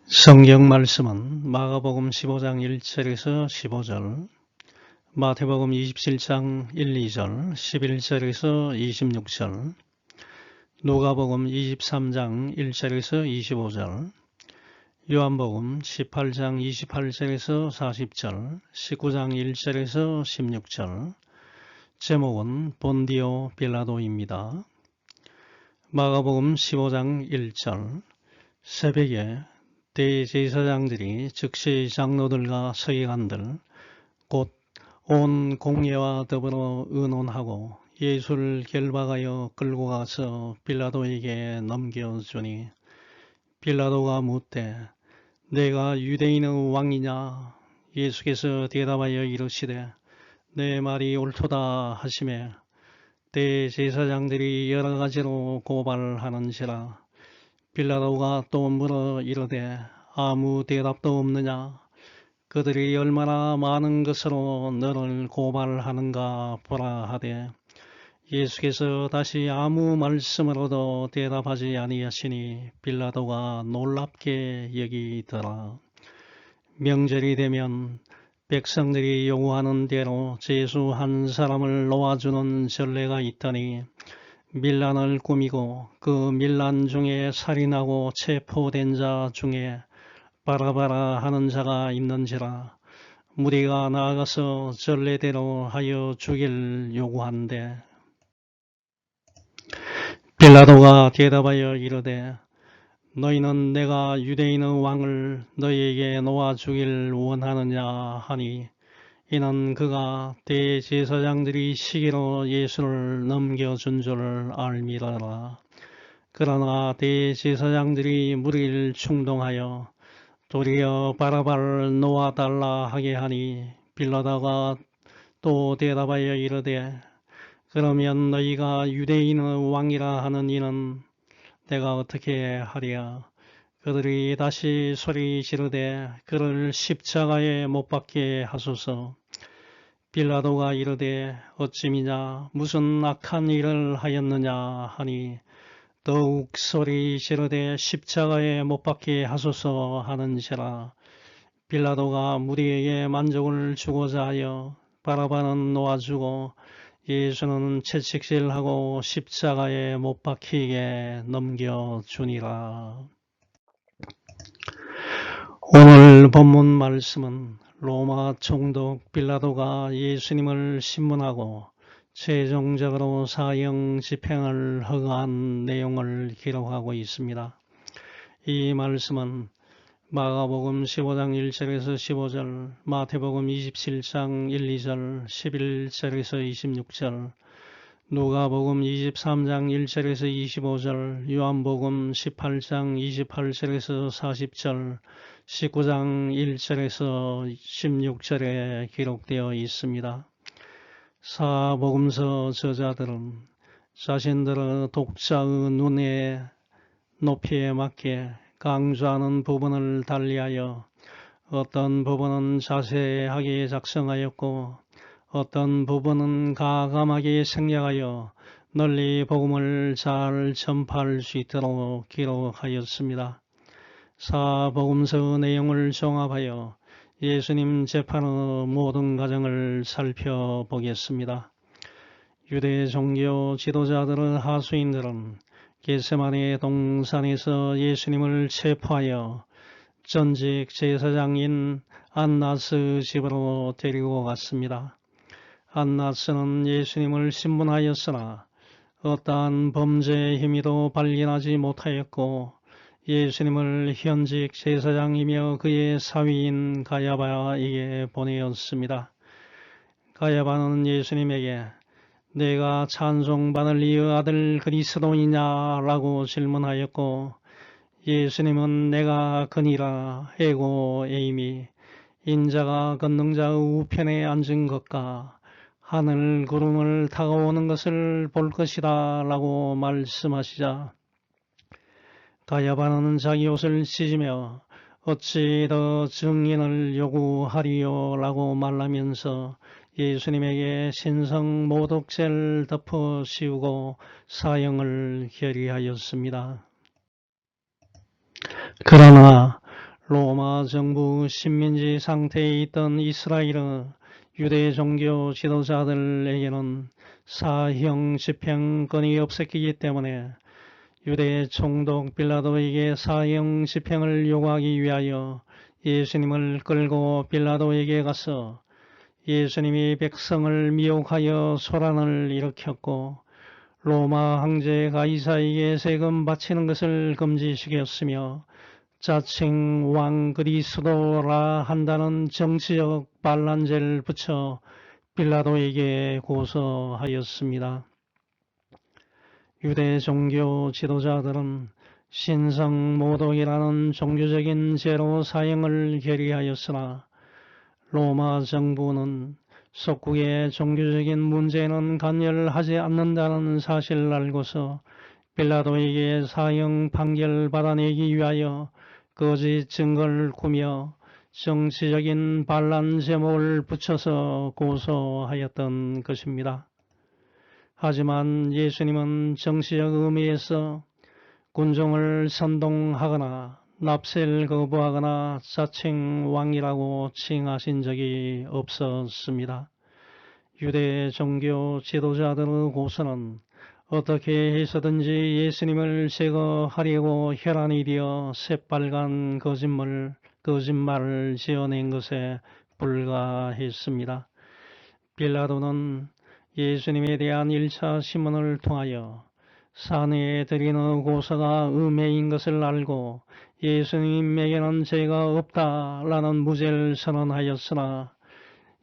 성경 말씀은 마가복음 15장 1절에서 15절, 마태복음 27장 1, 2절, 11절에서 26절, 누가복음 23장 1절에서 25절, 요한복음 18장 28절에서 40절, 19장 1절에서 16절, 제목은 본디오 빌라도입니다. 마가복음 15장 1절, 새벽에 대제사장들이 즉시 장로들과 서기관들 곧 온 공회와 더불어 의논하고 예수를 결박하여 끌고 가서 빌라도에게 넘겨주니 빌라도가 묻되 내가 유대인의 왕이냐? 예수께서 대답하여 이르시되 내 말이 옳도다 하시매 대제사장들이 여러 가지로 고발하는지라. 빌라도가 또 물어 이르되 아무 대답도 없느냐? 그들이 얼마나 많은 것으로 너를 고발하는가 보라 하되 예수께서 다시 아무 말씀으로도 대답하지 아니하시니 빌라도가 놀랍게 여기더라. 명절이 되면 백성들이 요구하는 대로 제수 한 사람을 놓아주는 전례가 있더니 밀란을 꾸미고 그 밀란 중에 살인하고 체포된 자 중에 바라바라 하는 자가 있는지라. 무리가 나아가서 전례대로 하여 죽일 요구한대 빌라도가 대답하여 이르되 너희는 내가 유대인의 왕을 너희에게 놓아 주길 원하느냐 하니 이는 그가 대제사장들이 시기로 예수를 넘겨준 줄 알미러라. 그러나 대제사장들이 무리를 충동하여 도리어 바라바를 놓아달라 하게 하니 빌라도가 또 대답하여 이르되 그러면 너희가 유대인의 왕이라 하는 이는 내가 어떻게 하랴? 그들이 다시 소리 지르되 그를 십자가에 못 박게 하소서. 빌라도가 이르되 어찌미냐 무슨 악한 일을 하였느냐 하니 더욱 소리 지르되 십자가에 못 박게 하소서 하는지라. 빌라도가 무리에게 만족을 주고자 하여 바라바는 놓아주고 예수는 채찍질하고 십자가에 못 박히게 넘겨주니라. 오늘 본문 말씀은 로마 총독 빌라도가 예수님을 신문하고 최종적으로 사형 집행을 허가한 내용을 기록하고 있습니다. 이 말씀은 마가복음 15장 1절에서 15절, 마태복음 27장 1, 2절, 11절에서 26절, 누가복음 23장 1절에서 25절, 요한복음 18장 28절에서 40절, 19장 1절에서 16절에 기록되어 있습니다. 사복음서 저자들은 자신들의 독자의 눈의 높이에 맞게 강조하는 부분을 달리하여 어떤 부분은 자세하게 작성하였고 어떤 부분은 가감하게 생략하여 널리 복음을 잘 전파할 수 있도록 기록하였습니다. 사복음서 내용을 종합하여 예수님 재판의 모든 과정을 살펴보겠습니다. 유대 종교 지도자들의 하수인들은 겟세마네 동산에서 예수님을 체포하여 전직 제사장인 안나스 집으로 데리고 갔습니다. 안나스는 예수님을 신문하였으나 어떠한 범죄의 혐의도 발견하지 못하였고 예수님을 현직 제사장이며 그의 사위인 가야바에게 보내었습니다. 가야바는 예수님에게 내가 찬송받을 이의 아들 그리스도이냐 라고 질문하였고 예수님은 내가 그니라 해고 에이미 인자가 권능자의 우편에 앉은 것과 하늘 구름을 타고 오는 것을 볼 것이다 라고 말씀하시자 가야바는 자기 옷을 찢으며 어찌 더 증인을 요구하리요 라고 말하면서 예수님에게 신성 모독죄를 덮어 씌우고 사형을 결의하였습니다. 그러나 로마 정부 식민지 상태에 있던 이스라엘의 유대 종교 지도자들에게는 사형 집행권이 없었기 때문에 유대 총독 빌라도에게 사형 집행을 요구하기 위하여 예수님을 끌고 빌라도에게 가서 예수님이 백성을 미혹하여 소란을 일으켰고 로마 황제 가이사에게 세금 바치는 것을 금지시켰으며 자칭 왕 그리스도라 한다는 정치적 반란죄를 붙여 빌라도에게 고소하였습니다. 유대 종교 지도자들은 신성모독이라는 종교적인 죄로 사형을 결의하였으나 로마 정부는 속국의 종교적인 문제는 간여하지 않는다는 사실을 알고서 빌라도에게 사형 판결을 받아내기 위하여 거짓 증거를 꾸며 정치적인 반란 제목을 붙여서 고소하였던 것입니다. 하지만 예수님은 정치적 의미에서 군종을 선동하거나 납세를 거부하거나 자칭 왕이라고 칭하신 적이 없었습니다. 유대 종교 지도자들의 고소는 어떻게 해서든지 예수님을 제거하려고 혈안이 되어 새빨간 거짓말을 지어낸 것에 불과했습니다. 빌라도는 예수님에 대한 1차 심문을 통하여 사내에 드리는 고소가 음해인 것을 알고 예수님에게는 죄가 없다라는 무죄를 선언하였으나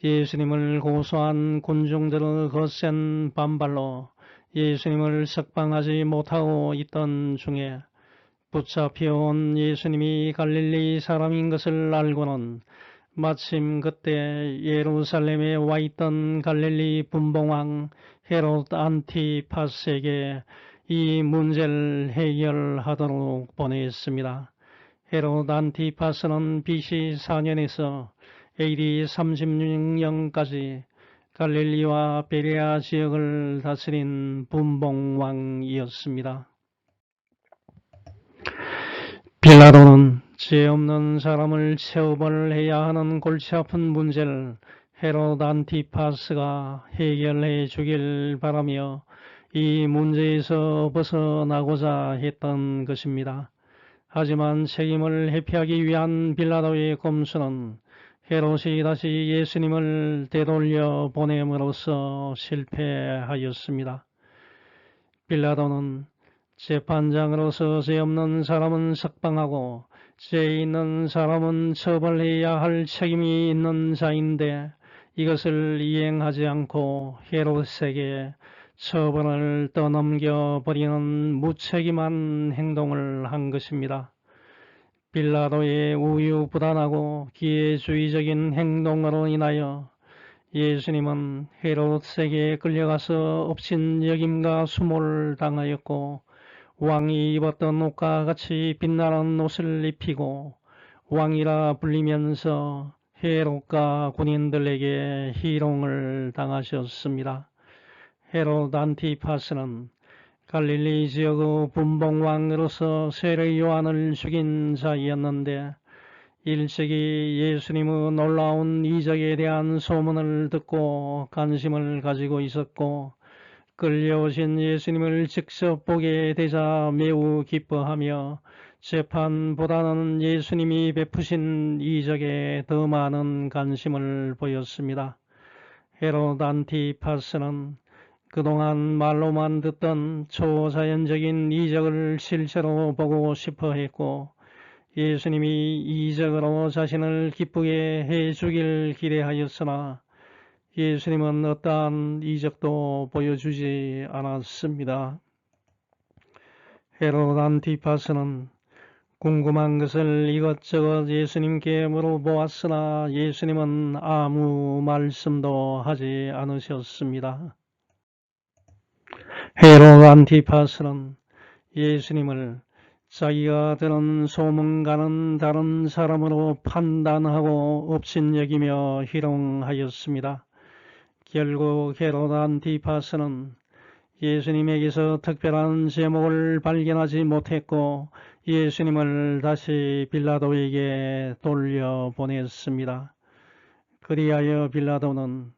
예수님을 고소한 군중들의 거센 반발로 예수님을 석방하지 못하고 있던 중에 붙잡혀온 예수님이 갈릴리 사람인 것을 알고는 마침 그때 예루살렘에 와 있던 갈릴리 분봉왕 헤롯 안티파스에게 이 문제를 해결하도록 보냈습니다. 헤롯 안티파스는 BC 4년에서 AD 36년까지 갈릴리와 베레아 지역을 다스린 분봉왕이었습니다. 빌라도는 죄 없는 사람을 처벌해야 하는 골치 아픈 문제를 헤롯 안티파스가 해결해 주길 바라며 이 문제에서 벗어나고자 했던 것입니다. 하지만 책임을 회피하기 위한 빌라도의 꼼수는 헤롯이 다시 예수님을 되돌려 보냄으로써 실패하였습니다. 빌라도는 재판장으로서 죄 없는 사람은 석방하고 죄 있는 사람은 처벌해야 할 책임이 있는 자인데 이것을 이행하지 않고 헤롯에게 처벌을 떠넘겨버리는 무책임한 행동을 한 것입니다. 빌라도의 우유부단하고 기회주의적인 행동으로 인하여 예수님은 헤롯에게 끌려가서 업신여김과 수모를 당하였고 왕이 입었던 옷과 같이 빛나는 옷을 입히고 왕이라 불리면서 헤롯과 군인들에게 희롱을 당하셨습니다. 헤롯 안티파스는 갈릴리 지역의 분봉왕으로서 세례 요한을 죽인 자이었는데 일찍이 예수님의 놀라운 이적에 대한 소문을 듣고 관심을 가지고 있었고 끌려오신 예수님을 직접 보게 되자 매우 기뻐하며 재판보다는 예수님이 베푸신 이적에 더 많은 관심을 보였습니다. 헤롯 안티파스는 그동안 말로만 듣던 초자연적인 이적을 실제로 보고 싶어 했고 예수님이 이적으로 자신을 기쁘게 해주길 기대하였으나 예수님은 어떠한 이적도 보여주지 않았습니다. 헤롯 안티파스는 궁금한 것을 이것저것 예수님께 물어보았으나 예수님은 아무 말씀도 하지 않으셨습니다. 헤롯 안티파스는 예수님을 자기가 들은 소문과는 다른 사람으로 판단하고 업신여기며 희롱하였습니다. 결국 헤롯 안티파스는 예수님에게서 특별한 제목을 발견하지 못했고 예수님을 다시 빌라도에게 돌려보냈습니다. 그리하여 빌라도는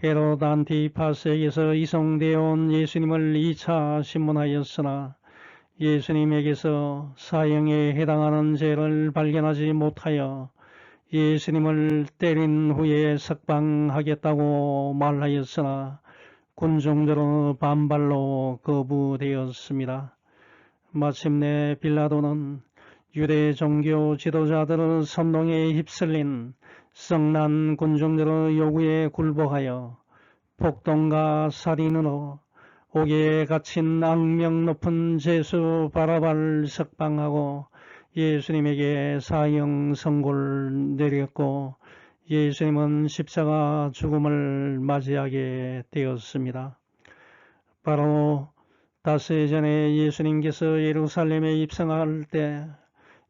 헤롯 안티파스에게서 이송되어 온 예수님을 2차 신문하였으나 예수님에게서 사형에 해당하는 죄를 발견하지 못하여 예수님을 때린 후에 석방하겠다고 말하였으나 군중들의 반발로 거부되었습니다. 마침내 빌라도는 유대 종교 지도자들의 선동에 휩쓸린 성난 군중들의 요구에 굴복하여 폭동과 살인으로 옥에 갇힌 악명 높은 죄수 바라바를 석방하고 예수님에게 사형 선고를 내렸고 예수님은 십자가 죽음을 맞이하게 되었습니다. 바로 닷새 전에 예수님께서 예루살렘에 입성할 때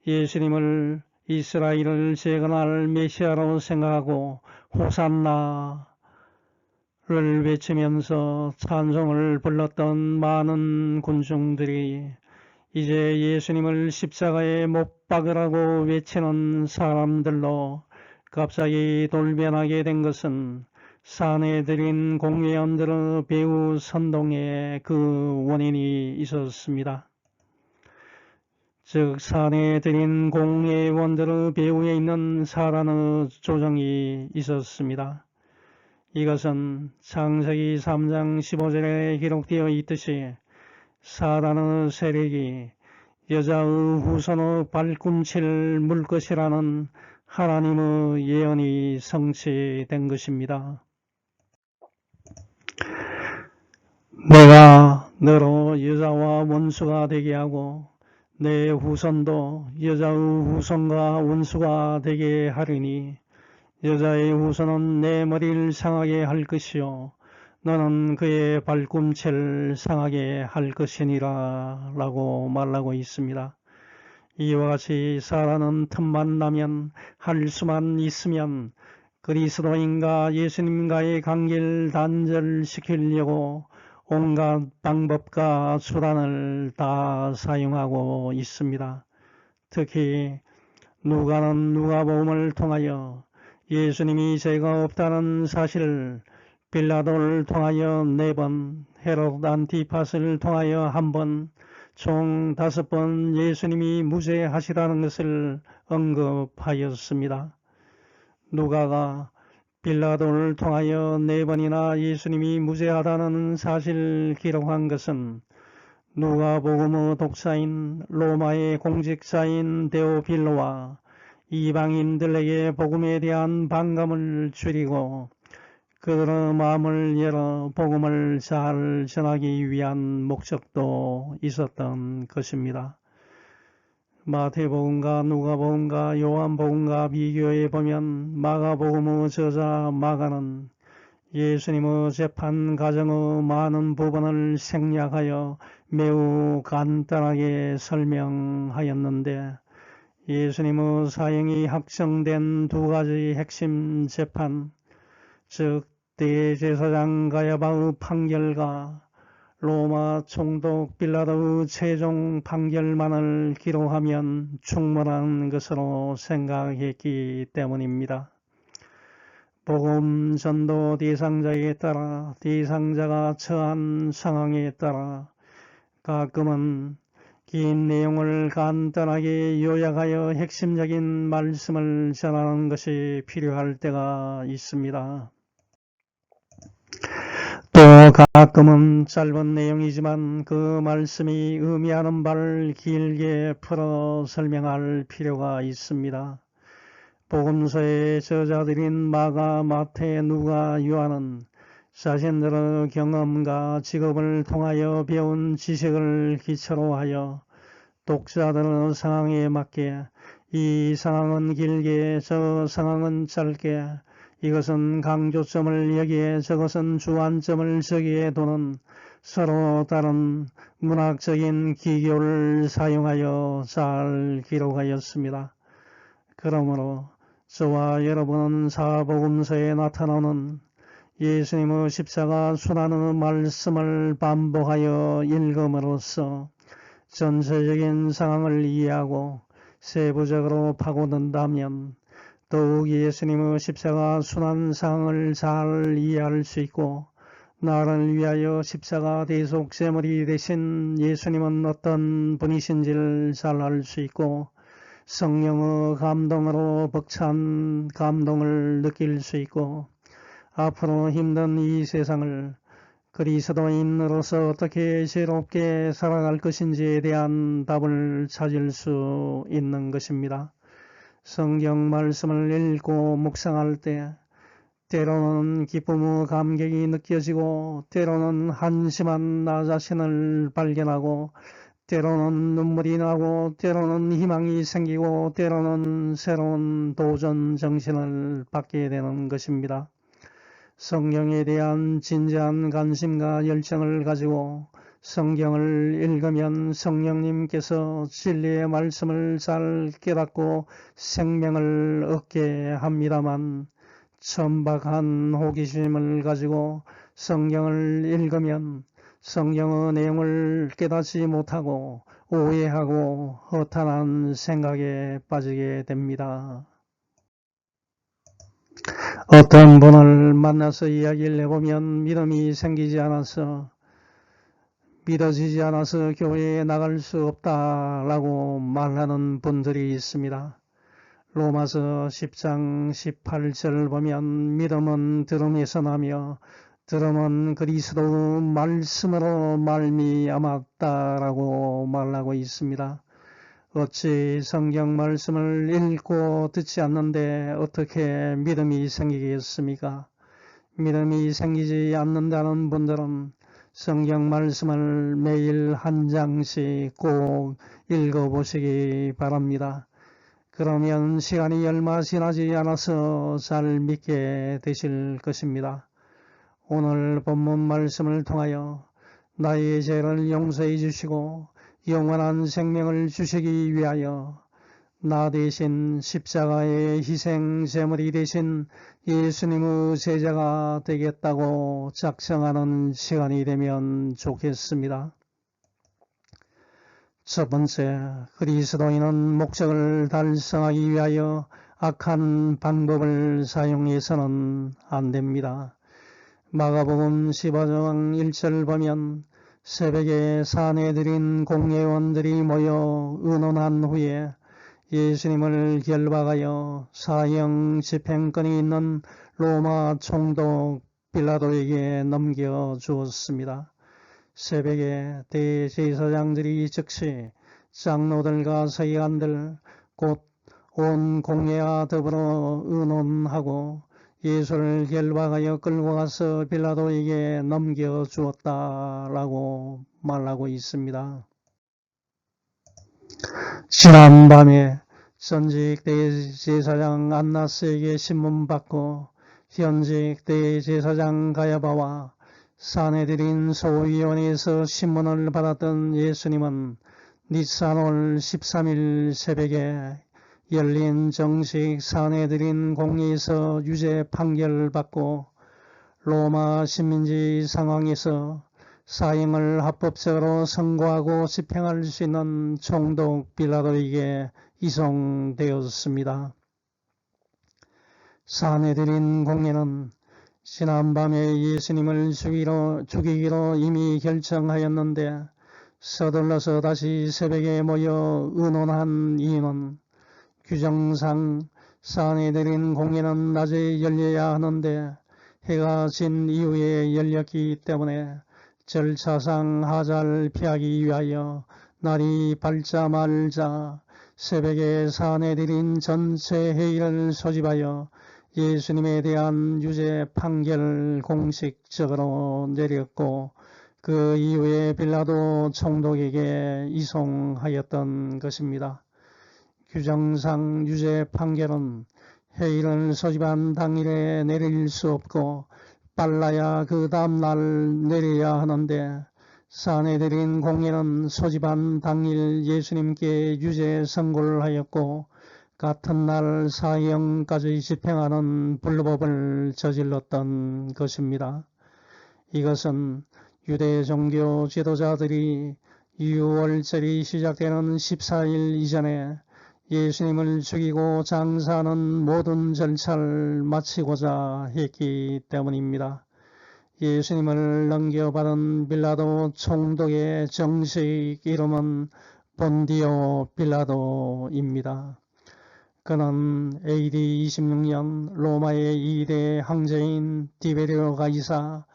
예수님을 이스라엘을 재건할 메시아로 생각하고 호산나를 외치면서 찬송을 불렀던 많은 군중들이 이제 예수님을 십자가에 못 박으라고 외치는 사람들로 갑자기 돌변하게 된 것은 사내들인 공회원들의 배후 선동에 그 원인이 있었습니다. 즉 사내들인 공회원들의 배후에 있는 사단의 조정이 있었습니다. 이것은 창세기 3장 15절에 기록되어 있듯이 사단의 세력이 여자의 후손의 발꿈치를 물 것이라는 하나님의 예언이 성취된 것입니다. 내가 너로 여자와 원수가 되게 하고 내 후손도 여자의 후손과 원수가 되게 하리니 여자의 후손은 내 머리를 상하게 할 것이요 너는 그의 발꿈치를 상하게 할 것이니라 라고 말하고 있습니다. 이와 같이 사단은 틈만 나면 할 수만 있으면 그리스도인과 예수님과의 관계를 단절시키려고 온갖 방법과 수단을 다 사용하고 있습니다. 특히 누가는 누가복음을 통하여 예수님이 죄가 없다는 사실을 빌라도를 통하여 4번, 헤롯 안티파스를 통하여 1번, 총 5번 예수님이 무죄하시다는 것을 언급하였습니다. 누가가 빌라도를 통하여 4번이나 예수님이 무죄하다는 사실을 기록한 것은 누가복음의 독자인 로마의 공직자인 데오빌로와 이방인들에게 복음에 대한 반감을 줄이고 그들의 마음을 열어 복음을 잘 전하기 위한 목적도 있었던 것입니다. 마태복음과 누가복음과 요한복음과 비교해 보면 마가복음의 저자 마가는 예수님의 재판 과정의 많은 부분을 생략하여 매우 간단하게 설명하였는데 예수님의 사형이 확정된 2가지 핵심 재판, 즉 대제사장 가야바의 판결과 로마 총독 빌라도의 최종 판결만을 기록하면 충분한 것으로 생각했기 때문입니다. 복음 전도 대상자에 따라 대상자가 처한 상황에 따라 가끔은 긴 내용을 간단하게 요약하여 핵심적인 말씀을 전하는 것이 필요할 때가 있습니다. 또 가끔은 짧은 내용이지만 그 말씀이 의미하는 바를 길게 풀어 설명할 필요가 있습니다. 복음서의 저자들인 마가, 마태, 누가, 요한은 자신들의 경험과 직업을 통하여 배운 지식을 기초로 하여 독자들의 상황에 맞게 이 상황은 길게 저 상황은 짧게 이것은 강조점을 여기에 저것은 주안점을 저기에 두는 서로 다른 문학적인 기교를 사용하여 잘 기록하였습니다. 그러므로 저와 여러분은 사복음서에 나타나는 예수님의 십자가 순환의 말씀을 반복하여 읽음으로써 전체적인 상황을 이해하고 세부적으로 파고든다면 더욱 예수님의 십자가 순환 상황을 잘 이해할 수 있고 나를 위하여 십자가 대속제물이 되신 예수님은 어떤 분이신지를 잘 알 수 있고 성령의 감동으로 벅찬 감동을 느낄 수 있고 앞으로 힘든 이 세상을 그리스도인으로서 어떻게 지혜롭게 살아갈 것인지에 대한 답을 찾을 수 있는 것입니다. 성경 말씀을 읽고 묵상할 때 때로는 기쁨의 감격이 느껴지고 때로는 한심한 나 자신을 발견하고 때로는 눈물이 나고 때로는 희망이 생기고 때로는 새로운 도전 정신을 받게 되는 것입니다. 성경에 대한 진지한 관심과 열정을 가지고 성경을 읽으면 성령님께서 진리의 말씀을 잘 깨닫고 생명을 얻게 합니다만 천박한 호기심을 가지고 성경을 읽으면 성경의 내용을 깨닫지 못하고 오해하고 허탄한 생각에 빠지게 됩니다. 어떤 분을 만나서 이야기를 해보면 믿음이 생기지 않아서 믿어지지 않아서 교회에 나갈 수 없다라고 말하는 분들이 있습니다. 로마서 10장 18절 보면 믿음은 들음에서 나며 들음은 그리스도의 말씀으로 말미암았다라고 말하고 있습니다. 어찌 성경 말씀을 읽고 듣지 않는데 어떻게 믿음이 생기겠습니까? 믿음이 생기지 않는다는 분들은 성경 말씀을 매일 한 장씩 꼭 읽어보시기 바랍니다. 그러면 시간이 얼마 지나지 않아서 잘 믿게 되실 것입니다. 오늘 본문 말씀을 통하여 나의 죄를 용서해 주시고 영원한 생명을 주시기 위하여 나 대신 십자가의 희생 제물이 되신 예수님의 제자가 되겠다고 작정하는 시간이 되면 좋겠습니다. 첫 번째, 그리스도인은 목적을 달성하기 위하여 악한 방법을 사용해서는 안 됩니다. 마가복음 15장 1절 보면 새벽에 사내들인 공회원들이 모여 의논한 후에 예수님을 결박하여 사형 집행권이 있는 로마 총독 빌라도에게 넘겨주었습니다. 새벽에 대제사장들이 즉시 장로들과 서기관들 곧 온 공회와 더불어 의논하고 예수를 결박하여 끌고 가서 빌라도에게 넘겨주었다라고 말하고 있습니다. 지난 밤에 전직 대제사장 안나스에게 신문받고 현직 대제사장 가야바와 사내들인 소위원회에서 신문을 받았던 예수님은 니산월 13일 새벽에 열린 정식 사내들인 공회에서 유죄 판결받고 로마 식민지 상황에서 사형을 합법적으로 선고하고 집행할 수 있는 총독 빌라도에게 이송되었습니다. 사내들인 공회는 지난밤에 예수님을 죽이기로 이미 결정하였는데 서둘러서 다시 새벽에 모여 의논한 이유는 규정상 사내들인 공회는 낮에 열려야 하는데 해가 진 이후에 열렸기 때문에 절차상 하자를 피하기 위하여 날이 밝자마자 새벽에 사내들인 전체 회의를 소집하여 예수님에 대한 유죄 판결을 공식적으로 내렸고 그 이후에 빌라도 총독에게 이송하였던 것입니다. 규정상 유죄 판결은 회의를 소집한 당일에 내릴 수 없고 빨라야 그 다음날 내려야 하는데 사내들인 공회는 소집한 당일 예수님께 유죄 선고를 하였고 같은 날 사형까지 집행하는 불법을 저질렀던 것입니다. 이것은 유대 종교 지도자들이 유월절이 시작되는 14일 이전에 예수님을 죽이고 장사하는 모든 절차를 마치고자 했기 때문입니다. 예수님을 넘겨받은 빌라도 총독의 정식 이름은 본디오 빌라도입니다. 그는 AD 26년 로마의 2대 황제인 디베리오 가이사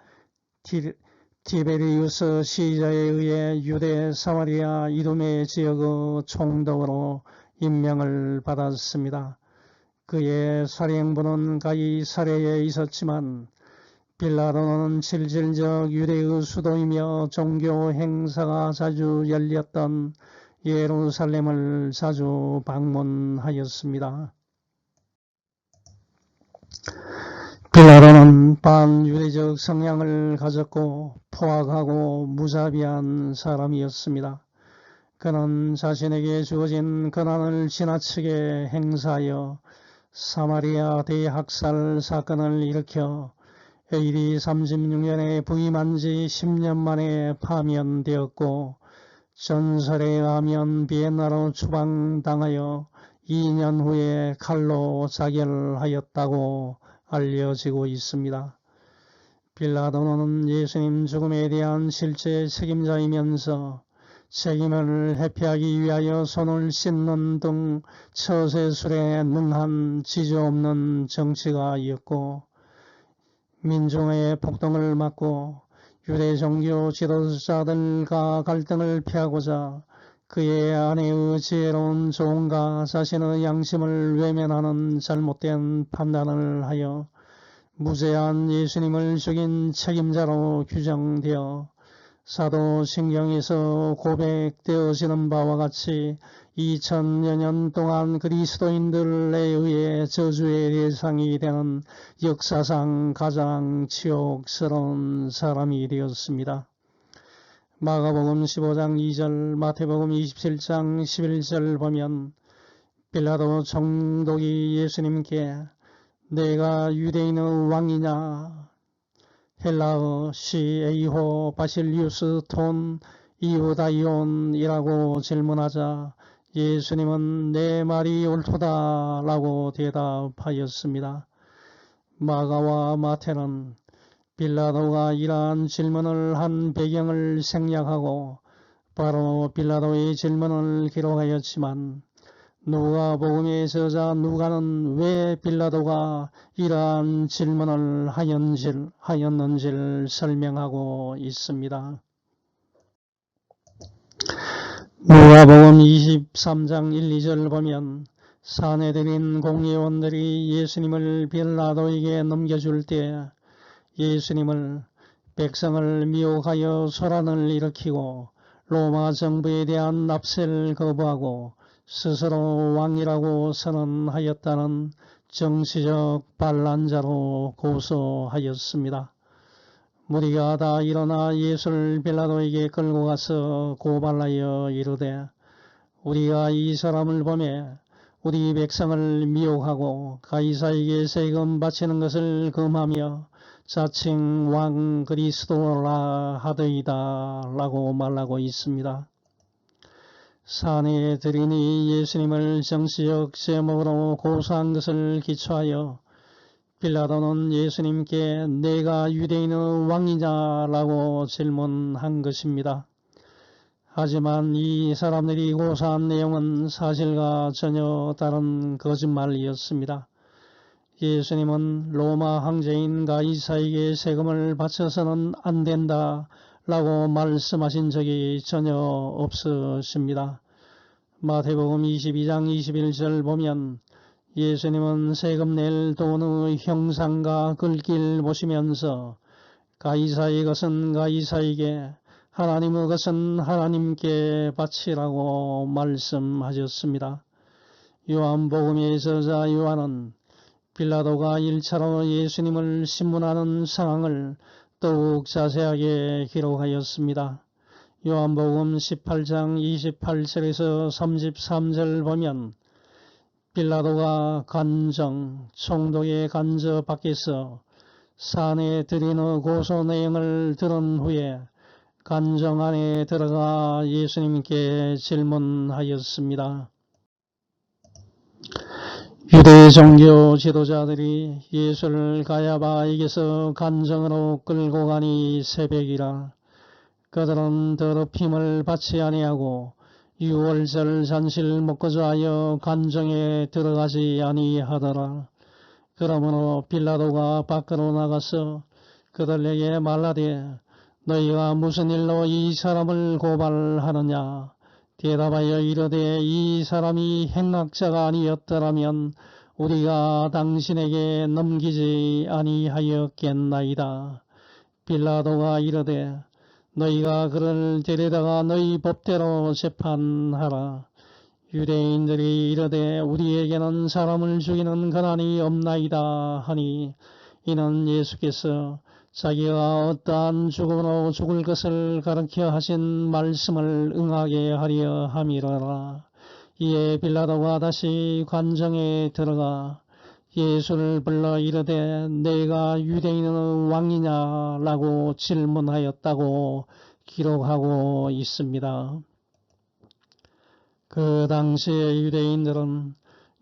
티베리우스 시저에 의해 유대 사마리아 이두메 지역의 총독으로 임명을 받았습니다. 그의 사령부는 가이사랴에 있었지만 빌라도는 실질적 유대의 수도이며 종교 행사가 자주 열렸던 예루살렘을 자주 방문하였습니다. 빌라도는 반유대적 성향을 가졌고 포악하고 무자비한 사람이었습니다. 그는 자신에게 주어진 권한을 지나치게 행사하여 사마리아 대학살 사건을 일으켜 AD 36년에 부임한 지 10년 만에 파면되었고 전설에 의하면 비엔나로 추방당하여 2년 후에 칼로 자결하였다고 알려지고 있습니다. 빌라도는 예수님 죽음에 대한 실제 책임자이면서 책임을 회피하기 위하여 손을 씻는 등 처세술에 능한 지조 없는 정치가였고 민중의 폭동을 막고 유대 종교 지도자들과 갈등을 피하고자 그의 아내의 지혜로운 조언과 자신의 양심을 외면하는 잘못된 판단을 하여 무죄한 예수님을 죽인 책임자로 규정되어 사도신경에서 고백되어지는 바와 같이 2000여 년 동안 그리스도인들에 의해 저주의 대상이 되는 역사상 가장 치욕스러운 사람이 되었습니다. 마가복음 15장 2절, 마태복음 27장 11절 보면 빌라도 총독이 예수님께 내가 유대인의 왕이냐? 헬라어 시에이호 바실리우스 톤 이우다이온이라고 질문하자 예수님은 내 말이 옳도다 라고 대답하였습니다. 마가와 마태는 빌라도가 이러한 질문을 한 배경을 생략하고 바로 빌라도의 질문을 기록하였지만 누가복음의 저자 누가는 왜 빌라도가 이러한 질문을 하였는지를 설명하고 있습니다. 누가복음 23장 1, 2절 보면 산헤드린 공의원들이 예수님을 빌라도에게 넘겨줄 때 예수님을 백성을 미혹하여 소란을 일으키고 로마 정부에 대한 납세를 거부하고 스스로 왕이라고 선언하였다는 정치적 반란자로 고소하였습니다. 무리가 다 일어나 예수를 빌라도에게 끌고 가서 고발하여 이르되 우리가 이 사람을 보매 우리 백성을 미혹하고 가이사에게 세금 바치는 것을 금하며 자칭 왕 그리스도라 하더이다 라고 말하고 있습니다. 산헤드린이 예수님을 정치적 제목으로 고소한 것을 기초하여 빌라도는 예수님께 내가 유대인의 왕이냐라고 질문한 것입니다. 하지만 이 사람들이 고소한 내용은 사실과 전혀 다른 거짓말이었습니다. 예수님은 로마 황제인 가이사에게 세금을 바쳐서는 안 된다 라고 말씀하신 적이 전혀 없으십니다. 마태복음 22장 21절 보면 예수님은 세금 낼 돈의 형상과 글귀를 보시면서 가이사의 것은 가이사에게 하나님의 것은 하나님께 바치라고 말씀하셨습니다. 요한복음의 저자 요한은 빌라도가 1차로 예수님을 신문하는 상황을 더욱 자세하게 기록하였습니다. 요한복음 18장 28절에서 33절 보면 빌라도가 간정, 총독의 간접 밖에서 산에 들이는 고소 내용을 들은 후에 간정 안에 들어가 예수님께 질문하였습니다. 유대 종교 지도자들이 예수를 가야바에게서 간정으로 끌고 가니 새벽이라. 그들은 더럽힘을 받지 아니하고 유월절 잔치를 먹고자 하여 간정에 들어가지 아니하더라. 그러므로 빌라도가 밖으로 나가서 그들에게 말하되 너희가 무슨 일로 이 사람을 고발하느냐. 대답하여 이르되 이 사람이 행악자가 아니었더라면 우리가 당신에게 넘기지 아니하였겠나이다. 빌라도가 이르되 너희가 그를 데려다가 너희 법대로 재판하라. 유대인들이 이르되 우리에게는 사람을 죽이는 권한이 없나이다 하니 이는 예수께서 자기가 어떠한 죽음으로 죽을 것을 가르쳐 하신 말씀을 응하게 하려 함이라. 이에 빌라도가 다시 관정에 들어가 예수를 불러 이르되 내가 유대인의 왕이냐라고 질문하였다고 기록하고 있습니다. 그 당시의 유대인들은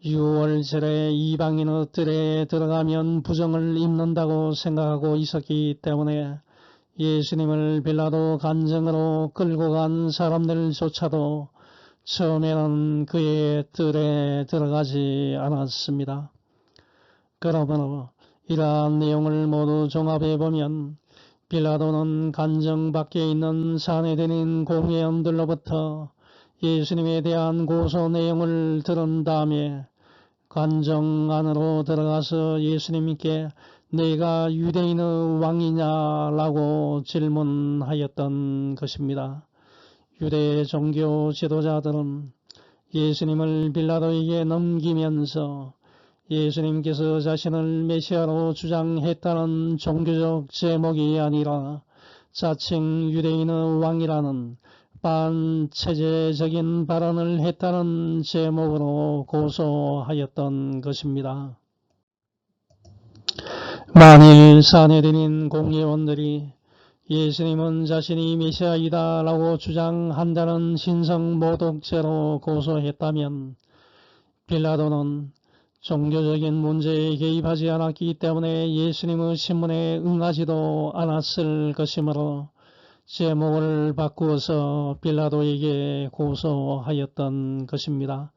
유월절에 이방인의 뜰에 들어가면 부정을 입는다고 생각하고 있었기 때문에 예수님을 빌라도 간정으로 끌고 간 사람들조차도 처음에는 그의 뜰에 들어가지 않았습니다. 그러므로 이러한 내용을 모두 종합해보면 빌라도는 간정 밖에 있는 사내들인 공회원들로부터 예수님에 대한 고소 내용을 들은 다음에 관정 안으로 들어가서 예수님께 내가 유대인의 왕이냐라고 질문하였던 것입니다. 유대 종교 지도자들은 예수님을 빌라도에게 넘기면서 예수님께서 자신을 메시아로 주장했다는 종교적 제목이 아니라 자칭 유대인의 왕이라는 반체제적인 발언을 했다는 제목으로 고소하였던 것입니다. 만일 사내들인 공회원들이 예수님은 자신이 메시아이다 라고 주장한다는 신성모독죄로 고소했다면 빌라도는 종교적인 문제에 개입하지 않았기 때문에 예수님의 신문에 응하지도 않았을 것이므로 제목을 바꾸어서 빌라도에게 고소하였던 것입니다.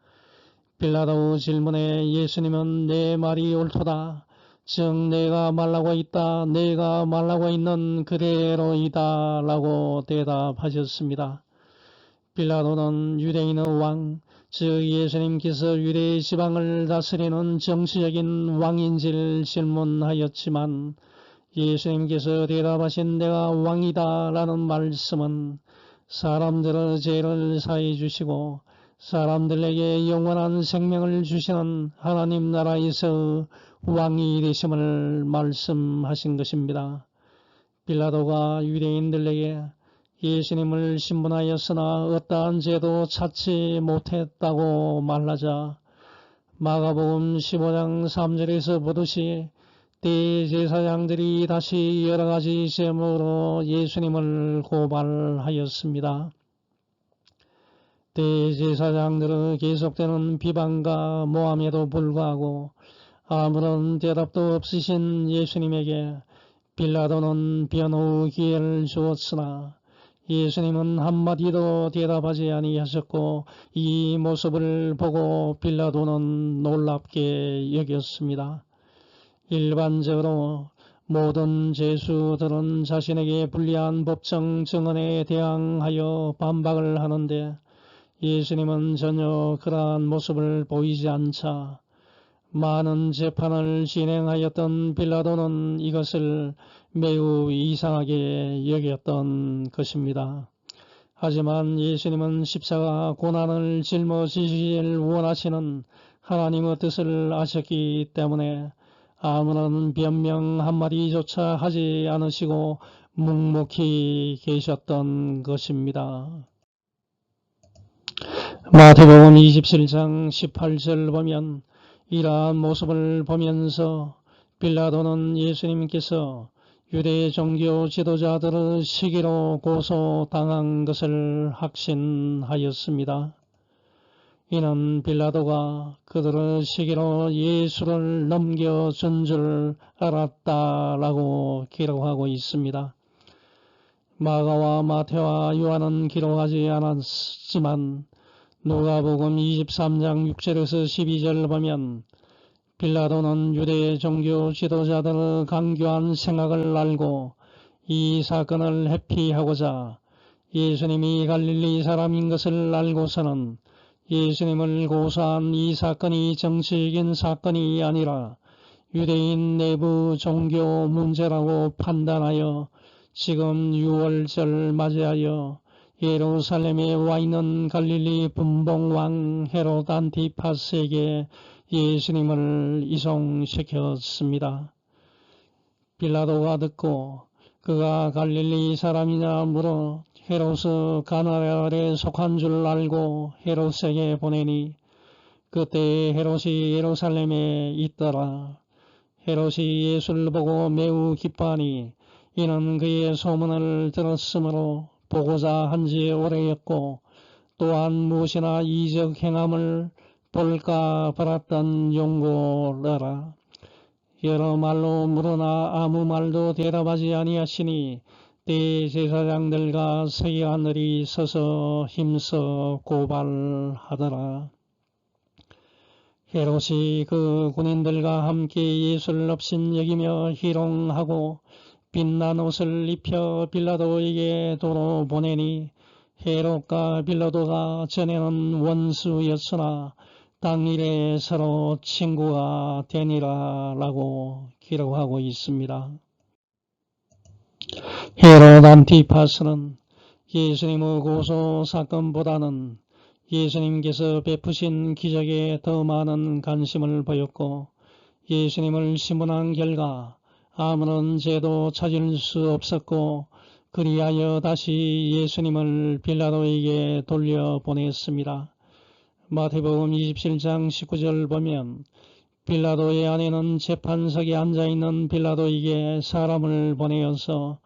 빌라도 질문에 예수님은 내 말이 옳도다. 즉 내가 말하고 있다. 내가 말하고 있는 그대로이다 라고 대답하셨습니다. 빌라도는 유대인의 왕, 즉 예수님께서 유대 지방을 다스리는 정치적인 왕인지를 질문하였지만 예수님께서 대답하신 내가 왕이다 라는 말씀은 사람들의 죄를 사해 주시고 사람들에게 영원한 생명을 주시는 하나님 나라에서 왕이 되심을 말씀하신 것입니다. 빌라도가 유대인들에게 예수님을 신문하였으나 어떠한 죄도 찾지 못했다고 말하자 마가복음 15장 3절에서 보듯이 대제사장들이 다시 여러가지 제목으로 예수님을 고발하였습니다. 대제사장들의 계속되는 비방과 모함에도 불구하고 아무런 대답도 없으신 예수님에게 빌라도는 변호의 기회를 주었으나 예수님은 한마디도 대답하지 아니하셨고 이 모습을 보고 빌라도는 놀랍게 여겼습니다. 일반적으로 모든 죄수들은 자신에게 불리한 법정 증언에 대항하여 반박을 하는데 예수님은 전혀 그러한 모습을 보이지 않자 많은 재판을 진행하였던 빌라도는 이것을 매우 이상하게 여겼던 것입니다. 하지만 예수님은 십자가 고난을 짊어지시길 원하시는 하나님의 뜻을 아셨기 때문에 아무런 변명 한마디조차 하지 않으시고 묵묵히 계셨던 것입니다. 마태복음 27장 18절 보면 이러한 모습을 보면서 빌라도는 예수님께서 유대 종교 지도자들의 시기로 고소당한 것을 확신하였습니다. 이는 빌라도가 그들의 시기로 예수를 넘겨준 줄 알았다라고 기록하고 있습니다. 마가와 마태와 요한은 기록하지 않았지만 누가복음 23장 6절에서 12절 보면 빌라도는 유대 종교 지도자들의 강교한 생각을 알고 이 사건을 회피하고자 예수님이 갈릴리 사람인 것을 알고서는 예수님을 고소한 이 사건이 정치적인 사건이 아니라 유대인 내부 종교 문제라고 판단하여 지금 6월절 맞이하여 예루살렘에 와 있는 갈릴리 분봉왕 헤롯 안티파스에게 예수님을 이송시켰습니다. 빌라도가 듣고 그가 갈릴리 사람이냐 물어 헤롯의 가나라에 속한 줄 알고 헤롯에게 보내니 그때 헤롯이 예루살렘에 있더라. 헤롯이 예수를 보고 매우 기뻐하니 이는 그의 소문을 들었으므로 보고자 한지 오래였고 또한 무엇이나 이적 행함을 볼까 바랐던 용고더라. 여러 말로 물으나 아무 말도 대답하지 아니하시니 대제사장들과 서기관들이 서서 힘써 고발하더라. 헤롯이 그 군인들과 함께 예수를 업신여기며 희롱하고 빛난 옷을 입혀 빌라도에게 도로 보내니 헤롯과 빌라도가 전에는 원수였으나 당일에 서로 친구가 되니라 라고 기록하고 있습니다. 헤롯 안티파스는 예수님의 고소 사건보다는 예수님께서 베푸신 기적에 더 많은 관심을 보였고 예수님을 신문한 결과 아무런 죄도 찾을 수 없었고 그리하여 다시 예수님을 빌라도에게 돌려보냈습니다. 마태복음 27장 19절 보면 빌라도의 안에는 재판석에 앉아있는 빌라도에게 사람을 보내어서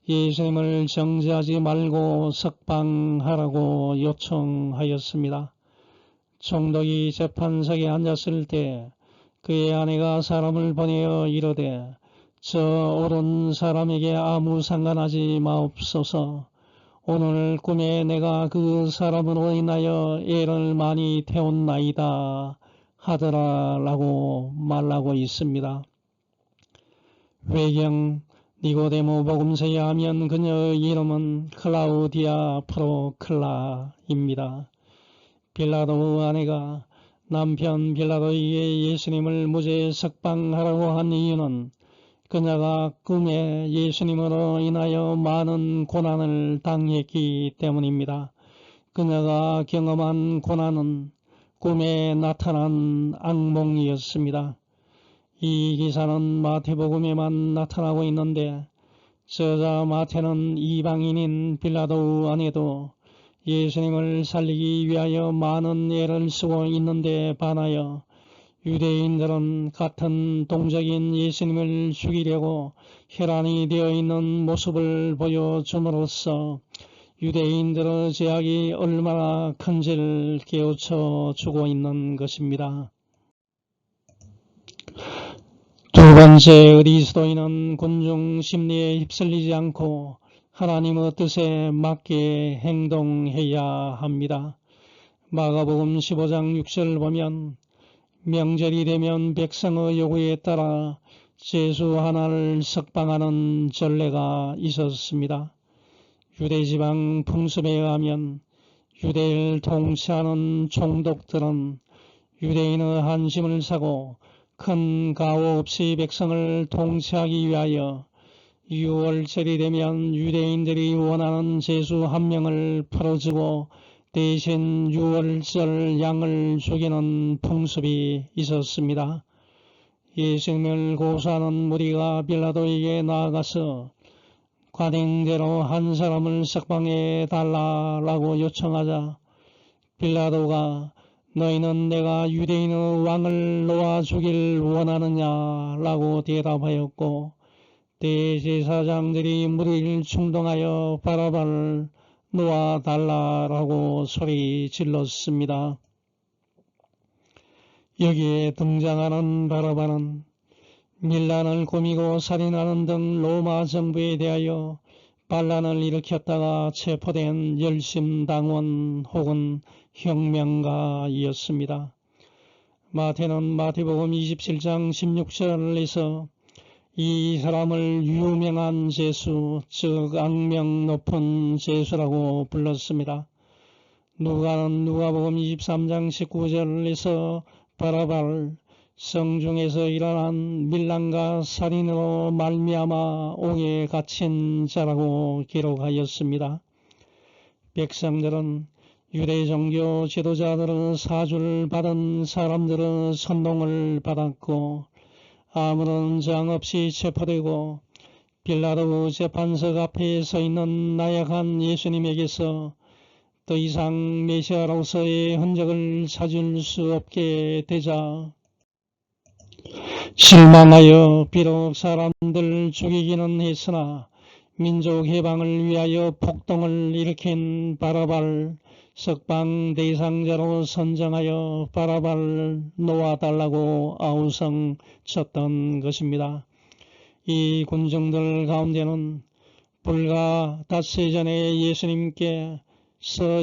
예수님을 정죄하지 말고 석방하라고 요청하였습니다. 총독이 재판석에 앉았을 때 그의 아내가 사람을 보내어 이르되 저 옳은 사람에게 아무 상관하지 마옵소서. 오늘 꿈에 내가 그 사람으로 인하여 애를 많이 태웠나이다 하더라 라고 말하고 있습니다. 외경 니고데모 복음서에 하면 그녀의 이름은 클라우디아 프로클라입니다. 빌라도의 아내가 남편 빌라도에게 예수님을 무죄 석방하라고 한 이유는 그녀가 꿈에 예수님으로 인하여 많은 고난을 당했기 때문입니다. 그녀가 경험한 고난은 꿈에 나타난 악몽이었습니다. 이 기사는 마태복음에만 나타나고 있는데 저자 마태는 이방인인 빌라도의 아내도 예수님을 살리기 위하여 많은 애를 쓰고 있는데 반하여 유대인들은 같은 동족인 예수님을 죽이려고 혈안이 되어 있는 모습을 보여줌으로써 유대인들의 죄악이 얼마나 큰지를 깨우쳐 주고 있는 것입니다. 두 번째, 그리스도인은 군중 심리에 휩쓸리지 않고 하나님의 뜻에 맞게 행동해야 합니다. 마가복음 15장 6절 보면 명절이 되면 백성의 요구에 따라 제수 하나를 석방하는 전례가 있었습니다. 유대지방 풍습에 의하면 유대를 통치하는 총독들은 유대인의 한심을 사고 큰 가오 없이 백성을 통치하기 위하여 6월절이 되면 유대인들이 원하는 제수 한 명을 풀어주고 대신 6월절 양을 죽이는 풍습이 있었습니다. 예수님을 고소하는 무리가 빌라도에게 나아가서 관행대로 한 사람을 석방해 달라고 요청하자 빌라도가 너희는 내가 유대인의 왕을 놓아 주길 원하느냐 라고 대답하였고, 대제사장들이 무리를 충동하여 바라바를 놓아 달라라고 소리 질렀습니다. 여기에 등장하는 바라바는 밀란을 꾸미고 살인하는 등 로마 정부에 대하여 반란을 일으켰다가 체포된 열심당원 혹은 혁명가이었습니다. 마태는 마태복음 27장 16절에서 이 사람을 유명한 죄수, 즉 악명 높은 죄수라고 불렀습니다. 누가는 누가복음 23장 19절에서 바라바를 성중에서 일어난 밀란과 살인으로 말미암아 옥에 갇힌 자라고 기록하였습니다. 백성들은 유대 종교 지도자들의 사주를 받은 사람들의 선동을 받았고 아무런 저항 없이 체포되고 빌라도 재판석 앞에 서 있는 나약한 예수님에게서 더 이상 메시아로서의 흔적을 찾을 수 없게 되자 실망하여 비록 사람들 죽이기는 했으나 민족 해방을 위하여 폭동을 일으킨 바라바를 석방 대상자로 선정하여 바라바를 놓아달라고 아우성 쳤던 것입니다. 이 군중들 가운데는 불과 닷새 전에 예수님께서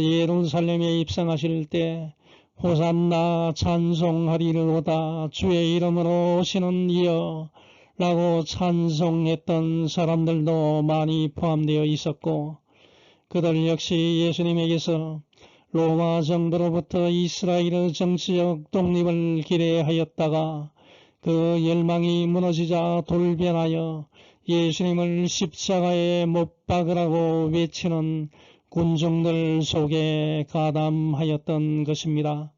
예루살렘에 입성하실 때 호산나 찬송하리로다 주의 이름으로 오시는 이여 라고 찬송했던 사람들도 많이 포함되어 있었고, 그들 역시 예수님에게서 로마 정부로부터 이스라엘의 정치적 독립을 기대하였다가 그 열망이 무너지자 돌변하여 예수님을 십자가에 못 박으라고 외치는 군중들 속에 가담하였던 것입니다.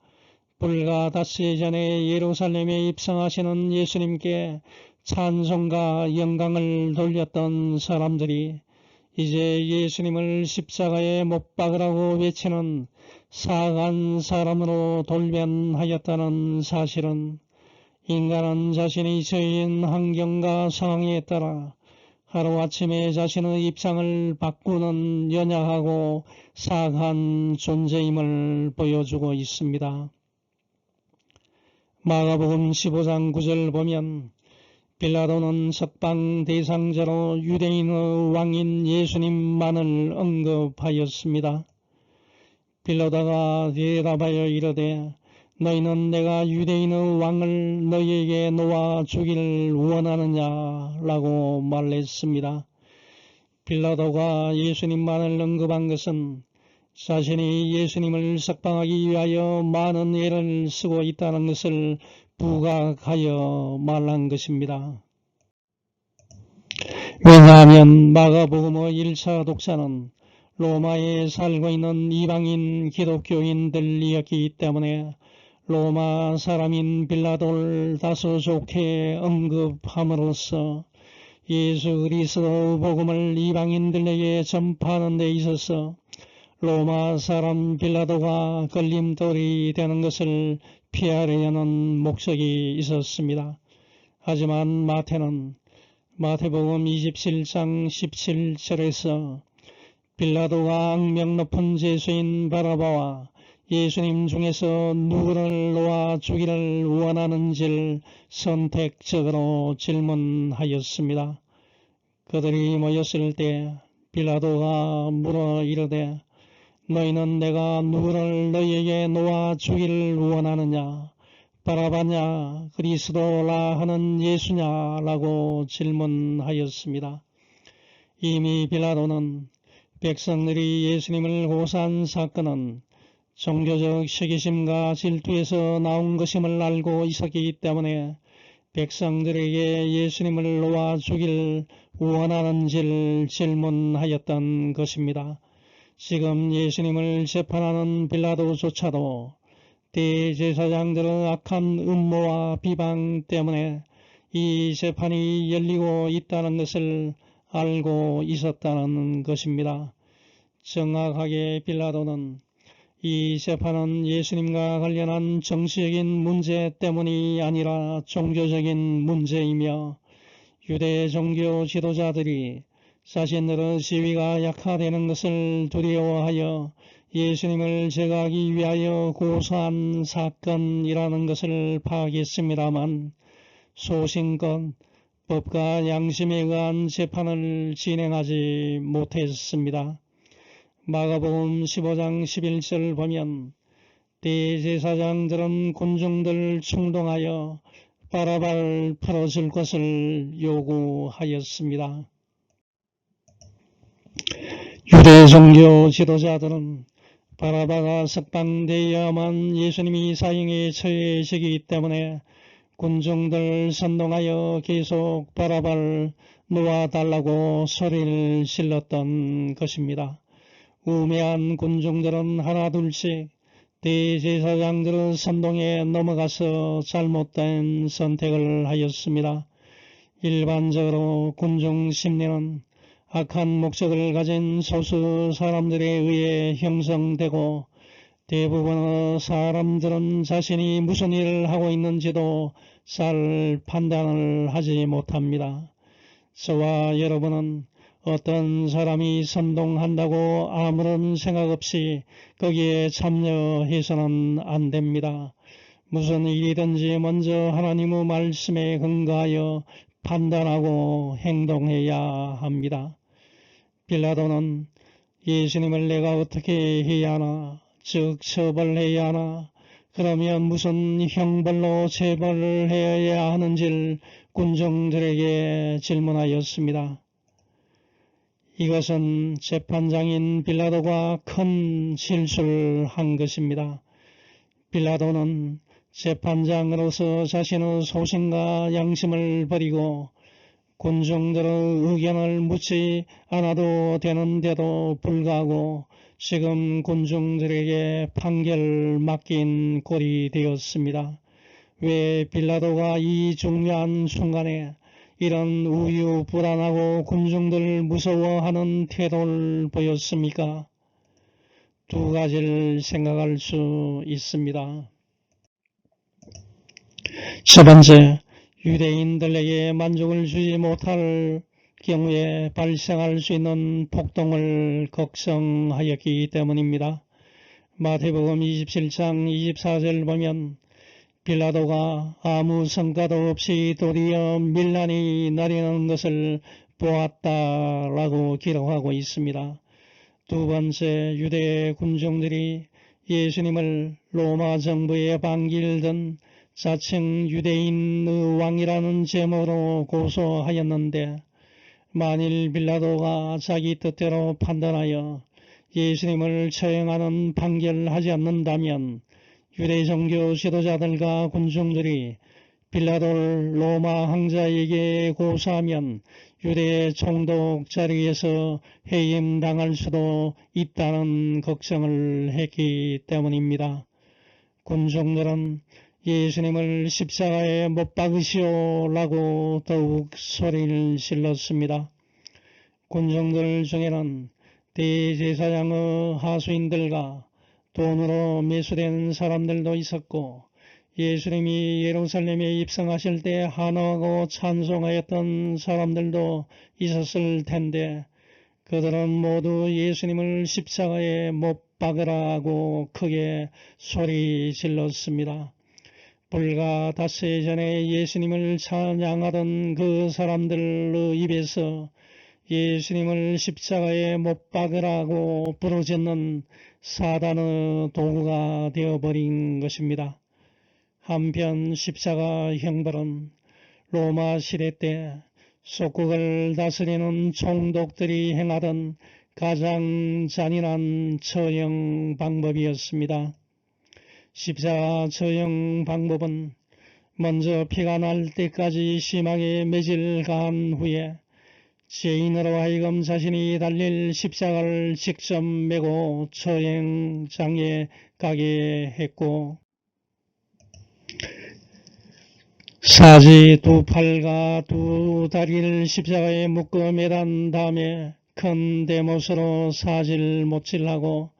불과 닷새 전에 예루살렘에 입성하시는 예수님께 찬송과 영광을 돌렸던 사람들이 이제 예수님을 십자가에 못 박으라고 외치는 사악한 사람으로 돌변하였다는 사실은 인간은 자신이 처해진 환경과 상황에 따라 하루아침에 자신의 입장을 바꾸는 연약하고 사악한 존재임을 보여주고 있습니다. 마가복음 15장 9절 보면 빌라도는 석방 대상자로 유대인의 왕인 예수님만을 언급하였습니다. 빌라도가 대답하여 이르되 너희는 내가 유대인의 왕을 너희에게 놓아 주기를 원하느냐 라고 말했습니다. 빌라도가 예수님만을 언급한 것은 자신이 예수님을 석방하기 위하여 많은 애를 쓰고 있다는 것을 부각하여 말한 것입니다. 왜냐하면 마가복음의 1차 독자는 로마에 살고 있는 이방인 기독교인들이었기 때문에 로마 사람인 빌라도를 다소 좋게 언급함으로써 예수 그리스도 복음을 이방인들에게 전파하는 데 있어서 로마 사람 빌라도가 걸림돌이 되는 것을 피하려는 목적이 있었습니다. 하지만 마태는 마태복음 27장 17절에서 빌라도가 악명 높은 죄수인 바라바와 예수님 중에서 누구를 놓아 주기를 원하는지를 선택적으로 질문하였습니다. 그들이 모였을 때 빌라도가 물어 이르되 너희는 내가 누구를 너희에게 놓아 주기를 원하느냐? 바라바냐? 그리스도라 하는 예수냐? 라고 질문하였습니다. 이미 빌라도는 백성들이 예수님을 고소한 사건은 종교적 시기심과 질투에서 나온 것임을 알고 있었기 때문에 백성들에게 예수님을 놓아 주기를 원하는지를 질문하였던 것입니다. 지금 예수님을 재판하는 빌라도조차도 대제사장들의 악한 음모와 비방 때문에 이 재판이 열리고 있다는 것을 알고 있었다는 것입니다. 정확하게 빌라도는 이 재판은 예수님과 관련한 정치적인 문제 때문이 아니라 종교적인 문제이며 유대 종교 지도자들이 자신들의 지위가 약화되는 것을 두려워하여 예수님을 제거하기 위하여 고소한 사건이라는 것을 파악했습니다만 소신껏 법과 양심에 의한 재판을 진행하지 못했습니다. 마가복음 15장 11절 보면 대제사장들은 군중들 충동하여 바라바를 풀어줄 것을 요구하였습니다. 유대 종교 지도자들은 바라바가 석방되어야만 예수님이 사형에 처해지기 때문에 군중들 선동하여 계속 바라바를 놓아달라고 소리를 질렀던 것입니다. 우매한 군중들은 하나둘씩 대제사장들의 선동에 넘어가서 잘못된 선택을 하였습니다. 일반적으로 군중 심리는 악한 목적을 가진 소수 사람들에 의해 형성되고 대부분의 사람들은 자신이 무슨 일을 하고 있는지도 잘 판단을 하지 못합니다. 저와 여러분은 어떤 사람이 선동한다고 아무런 생각 없이 거기에 참여해서는 안 됩니다. 무슨 일이든지 먼저 하나님의 말씀에 근거하여 판단하고 행동해야 합니다. 빌라도는 예수님을 내가 어떻게 해야 하나, 즉 처벌해야 하나, 그러면 무슨 형벌로 처벌을 해야 하는지를 군중들에게 질문하였습니다. 이것은 재판장인 빌라도가 큰 실수를 한 것입니다. 빌라도는 재판장으로서 자신의 소신과 양심을 버리고 군중들의 의견을 묻지 않아도 되는데도 불구하고 지금 군중들에게 판결을 맡긴 꼴이 되었습니다. 왜 빌라도가 이 중요한 순간에 이런 우유부단하고 군중들 무서워하는 태도를 보였습니까? 두 가지를 생각할 수 있습니다. 첫 번째, 유대인들에게 만족을 주지 못할 경우에 발생할 수 있는 폭동을 걱정하였기 때문입니다. 마태복음 27장 24절 보면 빌라도가 아무 성과도 없이 도리어 밀란이 나리는 것을 보았다라고 기록하고 있습니다. 두 번째, 유대 군중들이 예수님을 로마 정부에 반길던 자칭 유대인의 왕이라는 제목으로 고소하였는데 만일 빌라도가 자기 뜻대로 판단하여 예수님을 처형하는 판결하지 않는다면 유대 종교 지도자들과 군중들이 빌라도를 로마 황자에게 고소하면 유대 총독 자리에서 해임당할 수도 있다는 걱정을 했기 때문입니다. 군중들은 예수님을 십자가에 못 박으시오라고 더욱 소리를 질렀습니다. 군중들 중에는 대제사장의 하수인들과 돈으로 매수된 사람들도 있었고 예수님이 예루살렘에 입성하실 때 환호하고 찬송하였던 사람들도 있었을 텐데 그들은 모두 예수님을 십자가에 못 박으라고 크게 소리 질렀습니다. 불과 닷새 전에 예수님을 찬양하던 그 사람들의 입에서 예수님을 십자가에 못 박으라고 부르짖는 사단의 도구가 되어버린 것입니다. 한편 십자가 형벌은 로마 시대 때 속국을 다스리는 총독들이 행하던 가장 잔인한 처형 방법이었습니다. 십자가 처형 방법은 먼저 피가 날 때까지 심하게 매질 가한 후에 죄인으로 하여금 자신이 달릴 십자가를 직접 메고 처형장에 가게 했고 사지 두 팔과 두 다리를 십자가에 묶어 매단 다음에 큰 대못으로 사지를 못질하고